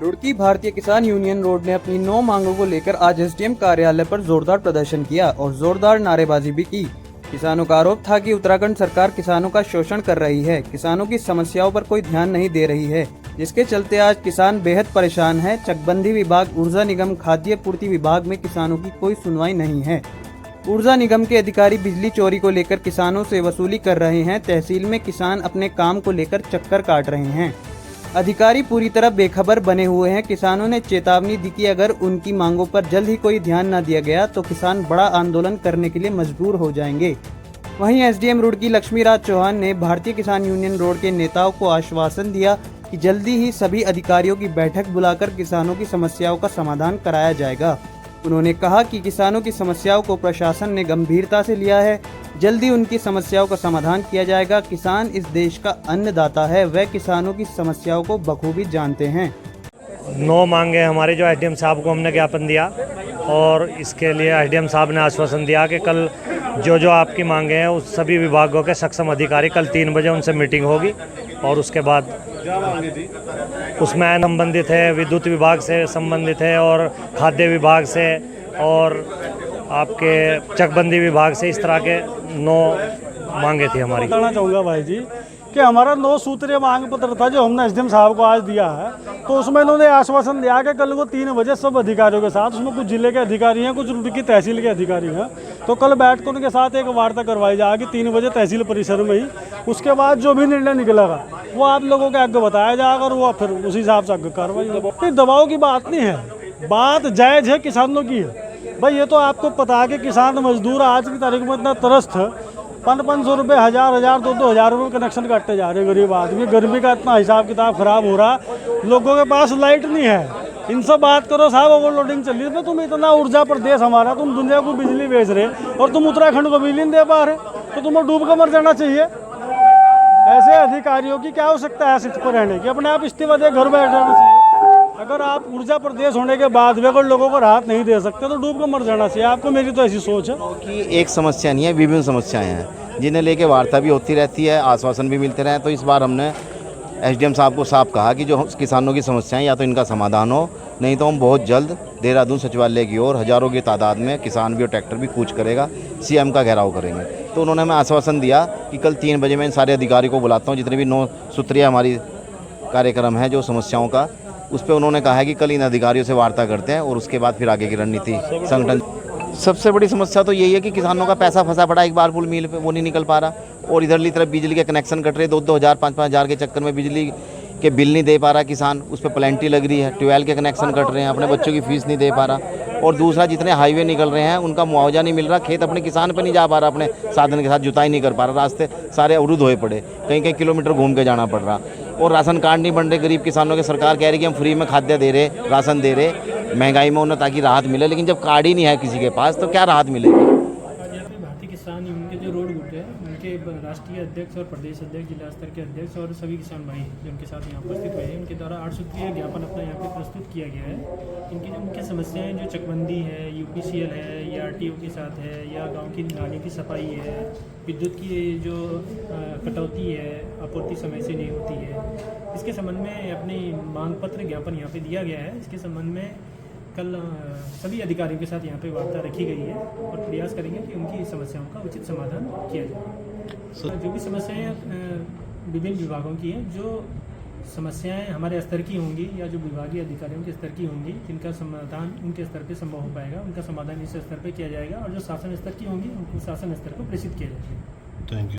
रुड़की भारतीय किसान union road ने अपनी 9 मांगों को लेकर आज एसडीएम कार्यालय पर जोरदार प्रदर्शन किया और जोरदार नारेबाजी भी की। किसानों का आरोप था कि उत्तराखंड सरकार किसानों का शोषण कर रही है, किसानों की समस्याओं पर कोई ध्यान नहीं दे रही है, जिसके चलते आज किसान बेहद परेशान है। चकबंदी विभाग, ऊर्जा निगम, खाद्य पूर्ति विभाग में किसानों की कोई सुनवाई नहीं है। ऊर्जा निगम के अधिकारी बिजली चोरी को लेकर किसानों से वसूली कर रहे हैं। तहसील में किसान अपने काम को लेकर चक्कर काट रहे हैं। अधिकारी पूरी तरह बेखबर बने हुए हैं। किसानों ने चेतावनी दी कि अगर उनकी मांगों पर जल्द ही कोई ध्यान न दिया गया तो किसान बड़ा आंदोलन करने के लिए मजबूर हो जाएंगे। वहीं एसडीएम रुड़की लक्ष्मीराज चौहान ने भारतीय किसान यूनियन रोड के नेताओं को आश्वासन दिया कि जल्दी ही सभी अधिकारियों की बैठक बुलाकर किसानों की समस्याओं का समाधान कराया जाएगा। उन्होंने कहा कि किसानों की समस्याओं को प्रशासन ने गंभीरता से लिया है, जल्दी उनकी समस्याओं का समाधान किया जाएगा। किसान इस देश का अन्नदाता है, वह किसानों की समस्याओं को बखूबी जानते हैं। 9 मांगे हमारे जो एसडीएम साहब को हमने ज्ञापन दिया और इसके लिए एसडीएम साहब ने आश्वासन दिया कि कल जो आपकी मांगे हैं उस सभी विभागों के सक्षम अधिकारी कल 3 बजे उनसे मीटिंग होगी और उसके बाद उसमें संबंधित है, विद्युत विभाग से संबंधित है और खाद्य विभाग से और आपके चकबंदी विभाग से, इस तरह के 9 मांगे थी हमारी। बताना चाहूँगा भाई जी कि हमारा 9 सूत्रीय मांग पत्र था जो हमने एसडीएम साहब को आज दिया है, तो उसमें इन्होंने आश्वासन दिया कि कल को 3 बजे सब अधिकारियों के साथ, उसमें कुछ जिले के अधिकारी हैं, कुछ रुड़की तहसील के अधिकारी हैं, तो कल बैठ कर उनके साथ एक वार्ता करवाई जाएगी 3 बजे तहसील परिसर में ही। उसके बाद जो भी निर्णय निकलेगा वो आप लोगों के आगे बताया जाएगा और वो फिर उसी हिसाब से आगे कार्रवाई होगी। दबाव की बात नहीं है, बात जायज़ है, किसानों की है। भाई ये तो आपको पता है कि किसान मजदूर आज की तारीख में इतना त्रस्त है, 500 रुपये, 1000 2,000 रुपये कनेक्शन काटते जा रहे हैं गरीब आदमी। गर्मी का इतना हिसाब किताब खराब हो रहा, लोगों के पास लाइट नहीं है। इनसे बात करो साहब, ओवरलोडिंग चल रही है। तुम इतना ऊर्जा प्रदेश हमारा, तुम दुनिया को बिजली बेच रहे और तुम उत्तराखंड को बिजली नहीं दे पा रहे, तो तुम्हें डूब कर मर जाना चाहिए। ऐसे अधिकारियों की क्या आवश्यकता है सीट पर रहने की? अपने आप इस्तीफा दे घर बैठ जाना चाहिए। अगर आप ऊर्जा प्रदेश होने के बाद भी अगर लोगों को राहत नहीं दे सकते तो डूब कर मर जाना चाहिए आपको। मेरी तो ऐसी सोच है कि एक समस्या नहीं है, विभिन्न समस्याएं हैं जिन्हें लेके वार्ता भी होती रहती है, आश्वासन भी मिलते रहे। तो इस बार हमने एसडीएम साहब को साफ कहा कि जो किसानों की समस्याएं या तो इनका समाधान हो, नहीं तो हम बहुत जल्द देहरादून सचिवालय की ओर हज़ारों की तादाद में किसान भी और ट्रैक्टर भी कूच करेगा, सीएम का घेराव करेंगे। तो उन्होंने हमें आश्वासन दिया कि कल 3 बजे मैं इन सारे अधिकारी को बुलाता हूँ, जितने भी 9 सूत्रीय हमारी कार्यक्रम है जो समस्याओं का, उस पर उन्होंने कहा है कि कल इन अधिकारियों से वार्ता करते हैं और उसके बाद फिर आगे की रणनीति संगठन। सबसे बड़ी समस्या तो यही है कि किसानों का पैसा फंसा पड़ा एक बार फुल मिल पे, वो नहीं निकल पा रहा, और इधरली तरफ बिजली के कनेक्शन कट रहे 2-2 हज़ार 5-5 हज़ार के चक्कर में बिजली के बिल नहीं दे पा रहा किसान, उस पर प्लेंटी लग रही है, ट्यूबवेल के कनेक्शन कट रहे हैं, अपने बच्चों की फीस नहीं दे पा रहा, और दूसरा जितने हाईवे निकल रहे हैं उनका मुआवजा नहीं मिल रहा, खेत अपने किसान पर नहीं जा पा रहा, अपने साधन के साथ जुताई नहीं कर पा रहा, रास्ते सारे अवरुद्ध होए पड़े, कहीं किलोमीटर घूम के जाना पड़ रहा, और राशन कार्ड नहीं बन रहे गरीब किसानों के। सरकार कह रही कि हम फ्री में खाद्य दे रहे, राशन दे रहे महंगाई में उन्हें ताकि राहत मिले, लेकिन जब कार्ड ही नहीं है किसी के पास तो क्या राहत मिलेगी? भारतीय किसान यूनियन के जो रोड गुट है उनके राष्ट्रीय अध्यक्ष और प्रदेश अध्यक्ष, जिला स्तर के अध्यक्ष और सभी किसान भाई जो उनके साथ यहाँ उपस्थित हुए हैं, उनके द्वारा 8 सूत्रीय ज्ञापन अपना यहाँ पे प्रस्तुत किया गया है। इनकी जो मुख्य समस्याएं जो चकबंदी है, यूपीसीएल है या आरटीओ के साथ है, या गांव की नालियों की सफाई है, विद्युत की जो कटौती है, आपूर्ति समय से नहीं होती है, इसके संबंध में अपनी मांग पत्र ज्ञापन यहाँ पे दिया गया है। इसके संबंध में कल सभी अधिकारियों के साथ यहाँ पे वार्ता रखी गई है और प्रयास करेंगे कि उनकी समस्याओं का उचित समाधान किया जाए। जो भी समस्याएं विभिन्न विभागों की हैं, जो समस्याएं हमारे स्तर की होंगी या जो विभागीय अधिकारियों के स्तर की होंगी, जिनका समाधान उनके स्तर पे संभव हो पाएगा, उनका समाधान इस स्तर पे किया जाएगा, और जो शासन स्तर की होंगी उनको शासन स्तर को प्रेषित किया जाएगा। Thank you.